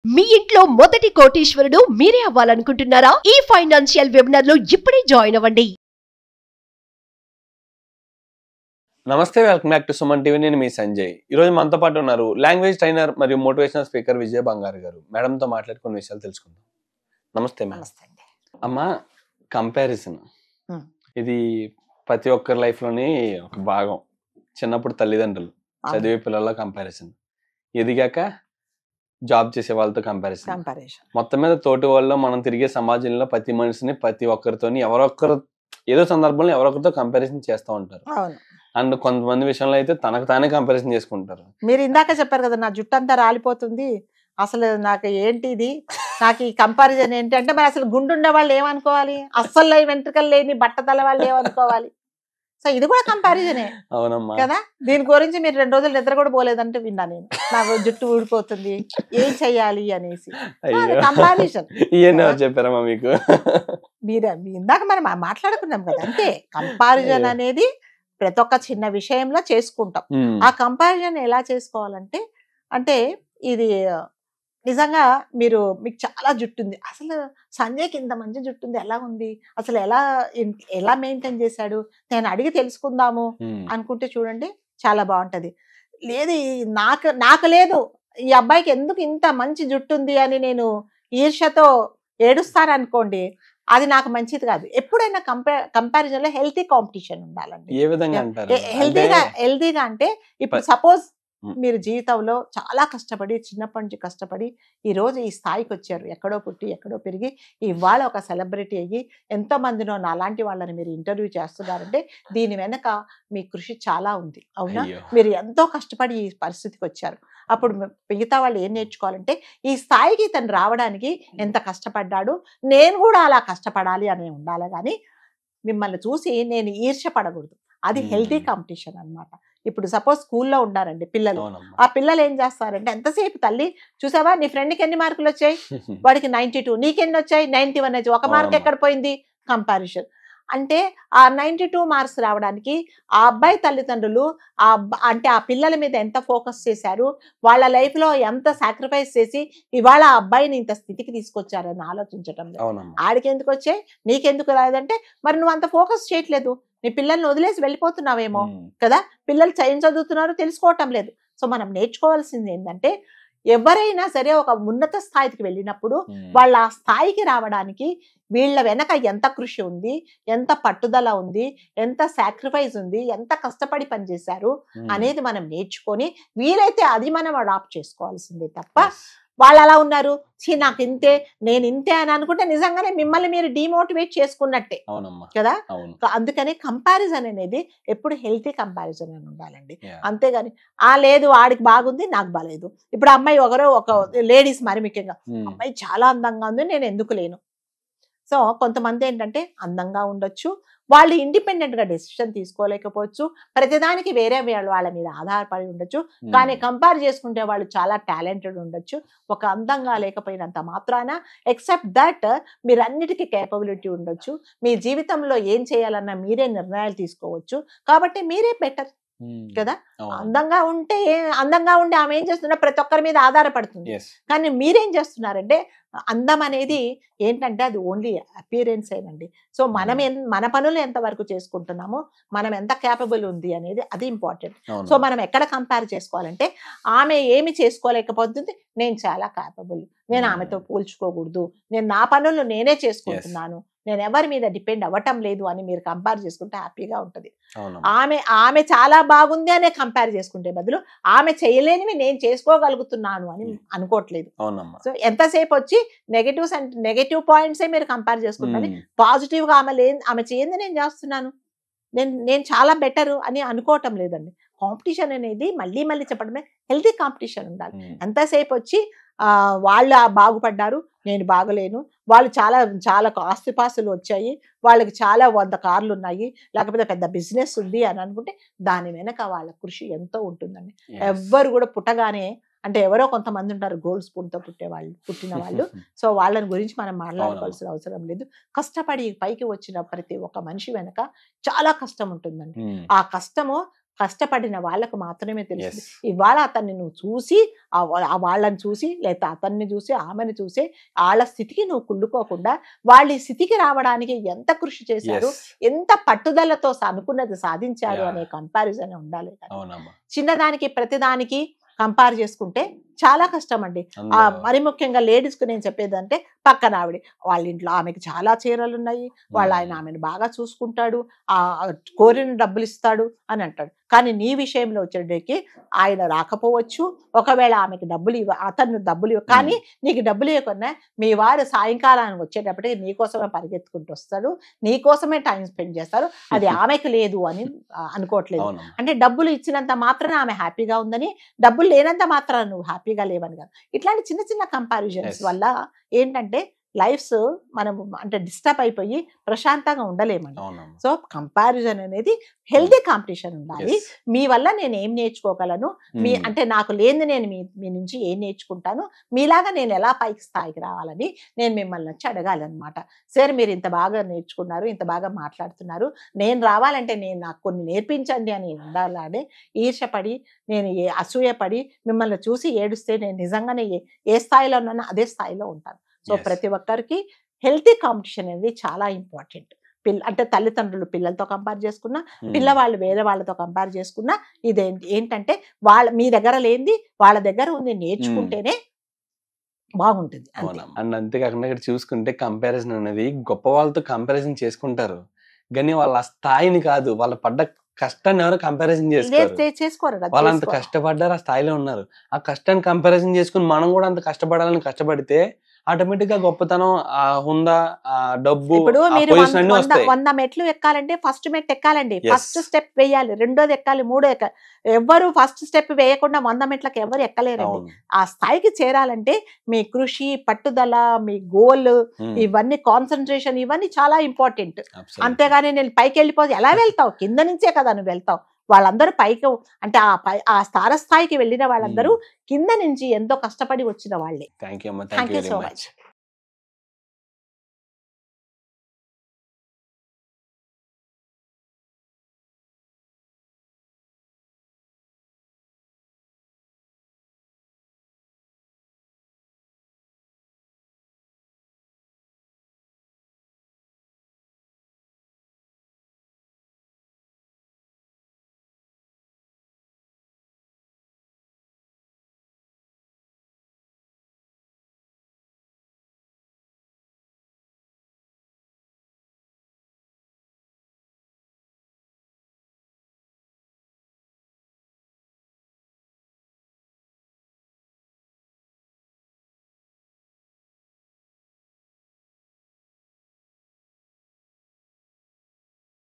మీ ఇంట్లో మొదటి కోటీశ్వరుడు మీరే అవ్వాలనుకుంటున్నారా? ఈ ఫైనాన్షియల్ వెబినార్ లో ఇప్పుడే జాయిన్ అవ్వండి. నమస్తే, welcome back to Suman TV. నేను మీ సంజయ్. ఈ రోజు మనతో పాటు ఉన్నారు లాంగ్వేజ్ ట్రైనర్ మరియు మోటివేషనల్ స్పీకర్ విజయ బంగారు గారు. మేడం తో మాట్లాడి కొన్ని విషయాలు తెలుసుకుందాం. నమస్తే మేడం. అమ్మా, కంపారిజన్ ఇది ప్రతి ఒక్కరి లైఫ్ లోని ఒక భాగం. చిన్నప్పుడు తల్లిదండ్రులు, చదివే పిల్లల కంపారిజన్, ఎదిగాక జాబ్ చేసే వాళ్ళతో కంపారిజన్, మొత్తం మీద తోటి వాళ్ళు మనం తిరిగే సమాజంలో ప్రతి మనిషిని ప్రతి ఒక్కరితోని ఎవరొక్కరు ఏదో సందర్భంలో ఎవరొకరితో కంపారిజన్ చేస్తూ ఉంటారు. అండ్ కొంతమంది విషయంలో అయితే తనకు తానే కంపారిజన్ చేసుకుంటారు. మీరు ఇందాక చెప్పారు కదా, నా జుట్టు అంతా రాలిపోతుంది, అసలు నాకు ఏంటి ఇది, నాకు ఈ కంపారిజన్ ఏంటి అంటే, మరి అసలు గుండుండే వాళ్ళు ఏమనుకోవాలి, అస్సలు వెంట్రుకలు లేని బట్టతల వాళ్ళు ఏమనుకోవాలి. సో ఇది కూడా కంపారిజనే. అవునమ్మా కదా. దీని గురించి మీరు 2 రోజులు నిద్ర కూడా పోలేదంటే విన్నా నేను. నాకు జుట్టు ఊడిపోతుంది, ఏం చెయ్యాలి అనేసి కంపారిజన్. చెప్పారమ్మా మీకు? మీరు ఇందాక మనం మాట్లాడుకున్నాం కదా, అంతే. కంపారిజన్ అనేది ప్రతి ఒక్క చిన్న విషయంలో చేసుకుంటాం. ఆ కంపారిజన్ ఎలా చేసుకోవాలంటే, అంటే ఇది నిజంగా మీకు చాలా జుట్టు ఉంది, అసలు సంజయ్కి ఇంత మంచి జుట్టు ఉంది, ఎలా ఉంది, అసలు ఎలా మెయింటైన్ చేశాడు, నేను అడిగి తెలుసుకుందాము అనుకుంటే చూడండి చాలా బాగుంటది. లేదు నాకు లేదు, ఈ అబ్బాయికి ఎందుకు ఇంత మంచి జుట్టు ఉంది అని నేను ఈర్ష్యతో ఏడుస్తాను అనుకోండి, అది నాకు మంచిది కాదు. ఎప్పుడైనా కంపారిజన్ లో హెల్తీ కాంపిటీషన్ ఉండాలండి. ఏ విధంగా అంటారు? హెల్తీగా అంటే, ఇప్పుడు సపోజ్ మీరు జీవితంలో చాలా కష్టపడి, చిన్నప్పటి నుంచి కష్టపడి ఈ రోజు ఈ స్థాయికి వచ్చారు, ఎక్కడో పుట్టి ఎక్కడో పెరిగి ఇవాళ ఒక సెలబ్రిటీ అయ్యి ఎంతో మందినో నాలాంటి వాళ్ళని మీరు ఇంటర్వ్యూ చేస్తున్నారంటే దీని వెనక మీ కృషి చాలా ఉంది, అవునా? మీరు ఎంతో కష్టపడి ఈ పరిస్థితికి వచ్చారు. అప్పుడు మిగతా వాళ్ళు ఏం నేర్చుకోవాలంటే, ఈ స్థాయికి తను రావడానికి ఎంత కష్టపడ్డాడు, నేను కూడా అలా కష్టపడాలి అని ఉండాలి. కానీ మిమ్మల్ని చూసి నేను ఈర్ష్య పడకూడదు. అది హెల్తీ కాంపిటీషన్ అన్నమాట. ఇప్పుడు సపోజ్ స్కూల్లో ఉన్నారండి పిల్లలు, ఆ పిల్లలు ఏం చేస్తారంటే, ఎంతసేపు తల్లి చూసావా నీ ఫ్రెండ్కి ఎన్ని మార్కులు వచ్చాయి, వాడికి 92, నీకెన్ని వచ్చాయి 91 వచ్చాయి, 1 మార్క్ ఎక్కడ పోయింది, కంపారిజన్. అంటే ఆ 92 మార్క్స్ రావడానికి ఆ అబ్బాయి తల్లిదండ్రులు అంటే ఆ పిల్లల మీద ఎంత ఫోకస్ చేశారు, వాళ్ళ లైఫ్ లో ఎంత సాక్రిఫైస్ చేసి ఇవాళ ఆ అబ్బాయిని ఇంత స్థితికి తీసుకొచ్చారని ఆలోచించటం. ఆడికి ఎందుకు వచ్చాయి నీకెందుకు రాదంటే, మరి నువ్వు అంత ఫోకస్ చేయట్లేదు, నీ పిల్లల్ని వదిలేసి వెళ్ళిపోతున్నావేమో కదా. పిల్లలు సైన్స్ చదువుతున్నారు, తెలుసుకోవటం లేదు. సో మనం నేర్చుకోవాల్సింది ఏంటంటే, ఎవరైనా సరే ఒక ఉన్నత స్థాయికి వెళ్ళినప్పుడు వాళ్ళ ఆ స్థాయికి రావడానికి వీళ్ళ వెనక ఎంత కృషి ఉంది, ఎంత పట్టుదల ఉంది, ఎంత సాక్రిఫైస్ ఉంది, ఎంత కష్టపడి పనిచేశారు అనేది మనం నేర్చుకొని వీలైతే అది మనం అడాప్ట్ చేసుకోవాల్సిందే తప్ప, వాళ్ళు అలా ఉన్నారు నాకు ఇంతే నేను ఇంతే అని అనుకుంటే నిజంగానే మిమ్మల్ని మీరు డిమోటివేట్ చేసుకున్నట్టే కదా. అందుకని కంపారిజన్ అనేది ఎప్పుడు హెల్తీ కంపారిజన్ అని ఉండాలండి. అంతేగాని లేదు ఆడికి బాగుంది నాకు బాలేదు. ఇప్పుడు అమ్మాయి ఒక లేడీస్ మరి ముఖ్యంగా, అమ్మాయి చాలా అందంగా ఉంది నేను ఎందుకు లేను. సో కొంతమంది ఏంటంటే అందంగా ఉండొచ్చు, వాళ్ళు ఇండిపెండెంట్ గా డెసిషన్ తీసుకోలేకపోవచ్చు, ప్రతిదానికి వేరే వాళ్ళ మీద ఆధారపడి ఉండొచ్చు. కానీ కంపేర్ చేసుకుంటే వాళ్ళు చాలా టాలెంటెడ్ ఉండొచ్చు. ఒక అందంగా లేకపోయినంత మాత్రాన ఎక్సెప్ట్ దట్ మీరు అన్నిటికీ కేపబిలిటీ ఉండొచ్చు. మీ జీవితంలో ఏం చేయాలన్నా మీరే నిర్ణయాలు తీసుకోవచ్చు. కాబట్టి మీరే బెటర్ కదా. అందంగా ఉండి ఆమె ఏం చేస్తున్నా ప్రతి ఒక్కరి మీద ఆధారపడుతుంది. కానీ మీరేం చేస్తున్నారంటే, అందం అనేది ఏంటంటే అది ఓన్లీ అపియరెన్స్ ఏనండి. సో మన పనులు ఎంత వరకు చేసుకుంటున్నామో, మనం ఎంత క్యాపబుల్ ఉంది అనేది అది ఇంపార్టెంట్. సో మనం ఎక్కడ కంపేర్ చేసుకోవాలంటే, ఆమె ఏమి చేసుకోలేకపోతుంది, నేను చాలా క్యాపబుల్, నేను ఆమెతో పోల్చుకోకూడదు, నేను నా పనులు నేనే చేసుకుంటున్నాను, నేను ఎవరి మీద డిపెండ్ అవ్వటం లేదు అని మీరు కంపేర్ చేసుకుంటే హ్యాపీగా ఉంటుంది. ఆమె చాలా బాగుంది అనే కంపేర్ చేసుకుంటే బదులు, ఆమె చేయలేనివి నేను చేసుకోగలుగుతున్నాను అని అనుకోవట్లేదు. సో ఎంతసేపు వచ్చి నెగటివ్ పాయింట్సే మీరు కంపేర్ చేసుకుంటారు. పాజిటివ్ గా ఆమె చేయంది నేను చేస్తున్నాను, నేను చాలా బెటర్ అని అనుకోవటం లేదండి. కాంపిటీషన్ అనేది మళ్ళీ చెప్పడమే హెల్తీ కాంపిటీషన్ ఉండాలి. ఎంతసేపు వచ్చి వాళ్ళు బాగుపడ్డారు నేను బాగలేను, వాళ్ళు చాలా ఆస్తిపాస్తులు వచ్చాయి, వాళ్ళకి చాలా 100 కార్లు ఉన్నాయి, లేకపోతే పెద్ద బిజినెస్ ఉంది అని అనుకుంటే దాని వెనక వాళ్ళ కృషి ఎంతో ఉంటుందండి. ఎవ్వరు కూడా పుట్టగానే, అంటే ఎవరో కొంతమంది ఉంటారు గోల్డ్ స్పూన్ తో పుట్టిన వాళ్ళు. సో వాళ్ళని గురించి మనం మాట్లాడుకోవాల్సిన అవసరం లేదు. కష్టపడి పైకి వచ్చిన ప్రతి ఒక్క మనిషి వెనక చాలా కష్టం ఉంటుందండి. ఆ కష్టము కష్టపడిన వాళ్ళకు మాత్రమే తెలుస్తుంది. Yes. ఇవాళ అతన్ని నువ్వు చూసి ఆ వాళ్ళని చూసి లేదా అతన్ని చూసి ఆమెను చూసి వాళ్ళ స్థితికి నువ్వు కుళ్ళుకోకుండా వాళ్ళ ఈ స్థితికి రావడానికి ఎంత కృషి చేశారు, Yes. ఎంత పట్టుదలతో అనుకున్నది సాధించారు Yeah. అనే కంపారిజన్ ఉండాలి. అవునమ్మా. చిన్నదానికి ప్రతిదానికి కంపేర్ చేసుకుంటే చాలా కష్టం అండి. మరి ముఖ్యంగా లేడీస్ కు నేను చెప్పేదంటే పక్కన ఆవిడ వాళ్ళ ఇంట్లో ఆమెకి చాలా చీరలు ఉన్నాయి, వాళ్ళ ఆయన ఆమెను బాగా చూసుకుంటాడు, ఆ కోరిన డబ్బులు ఇస్తాడు అని అంటాడు. కానీ నీ విషయంలో వచ్చేటికి ఆయన రాకపోవచ్చు, ఒకవేళ ఆమెకి అతను డబ్బులు కానీ నీకు డబ్బులు ఇవ్వకుండా మీ వారు సాయంకాలానికి వచ్చేటప్పటికి నీకోసమే పరిగెత్తుకుంటూ వస్తాడు, నీకోసమే టైం స్పెండ్ చేస్తారు. అది ఆమెకు లేదు అని అనుకోవట్లేదు. అంటే డబ్బులు ఇచ్చినంత మాత్రాన ఆమె హ్యాపీగా ఉందని, డబ్బులు లేనంత మాత్రాన నువ్వు హ్యాపీగా లేవని కాదు. ఇట్లాంటి చిన్న చిన్న కంపారిజన్స్ వల్ల ఏంటంటే లైఫ్స్ మనం అంటే డిస్టర్బ్ అయిపోయి ప్రశాంతంగా ఉండలేమండి. సో కంపారిజన్ అనేది హెల్దీ కాంపిటీషన్ ఉండాలి. మీ వల్ల నేను ఏం నేర్చుకోగలను, అంటే నాకు లేని నేను మీ నుంచి ఏం నేర్చుకుంటాను, మీలాగా నేను ఎలా పైకి స్థాయికి రావాలని నేను మిమ్మల్ని వచ్చి అడగాలన్నమాట. సార్ మీరు ఇంత బాగా నేర్చుకున్నారు, ఇంత బాగా మాట్లాడుతున్నారు, నేను రావాలంటే నాకు కొన్ని నేర్పించండి అని ఉండాలని ఈర్షపడి నేను అసూయపడి మిమ్మల్ని చూసి ఏడుస్తే నేను నిజంగానే ఏ స్థాయిలో ఉన్నానో అదే స్థాయిలో ఉంటాను. సో ప్రతి ఒక్కరికి హెల్తీ కాంపిటీషన్ అనేది చాలా ఇంపార్టెంట్. అంటే తల్లిదండ్రులు పిల్లలతో కంపేర్ చేసుకున్నా, పిల్లవాళ్ళు వేరే వాళ్ళతో కంపేర్ చేసుకున్నా, ఏంటంటే మీ దగ్గర లేనిది వాళ్ళ దగ్గర ఉంది నేర్చుకుంటేనే బాగుంటుంది. అండ్ అంతేకాకుండా ఇక్కడ చూసుకుంటే కంపారిజన్ అనేది గొప్ప వాళ్ళతో కంపారిజన్ చేసుకుంటారు, కానీ వాళ్ళ స్థాయిని కాదు, వాళ్ళ పడ్డ కష్టాన్ని ఎవరు కంపారిజన్ చేసుకోరు. వాళ్ళు అంత కష్టపడ్డారు, ఆ స్థాయిలో ఉన్నారు. ఆ కష్టాన్ని కంపారిజన్ చేసుకుని మనం కూడా అంత కష్టపడాలని కష్టపడితే ఆటోమేటిక్ గా గొప్పతనం, ఆ హుందా, ఆ డబ్బు, ఇప్పుడు మీరు 100 మెట్లు ఎక్కాలంటే ఫస్ట్ మెట్ ఎక్కాలండి, ఫస్ట్ స్టెప్ వేయాలి, రెండోది ఎక్కాలి, మూడో ఎక్కాలి. ఎవరు ఫస్ట్ స్టెప్ వేయకుండా 100 మెట్లకు ఎవరు ఎక్కలేరండి. ఆ స్థాయికి చేరాలంటే మీ కృషి, పట్టుదల, మీ గోల్, ఇవన్నీ కాన్సన్ట్రేషన్, ఇవన్నీ చాలా ఇంపార్టెంట్. అంతేగాని నేను పైకి వెళ్ళిపోతే ఎలా వెళ్తావు, కింద నుంచే కదా నువ్వు వెళ్తావు. వాళ్ళందరూ పైకి అంటే ఆ స్థాయికి వెళ్ళిన వాళ్ళందరూ కింద నుంచి ఎంతో కష్టపడి వచ్చిన వాళ్ళే. Thank you so much.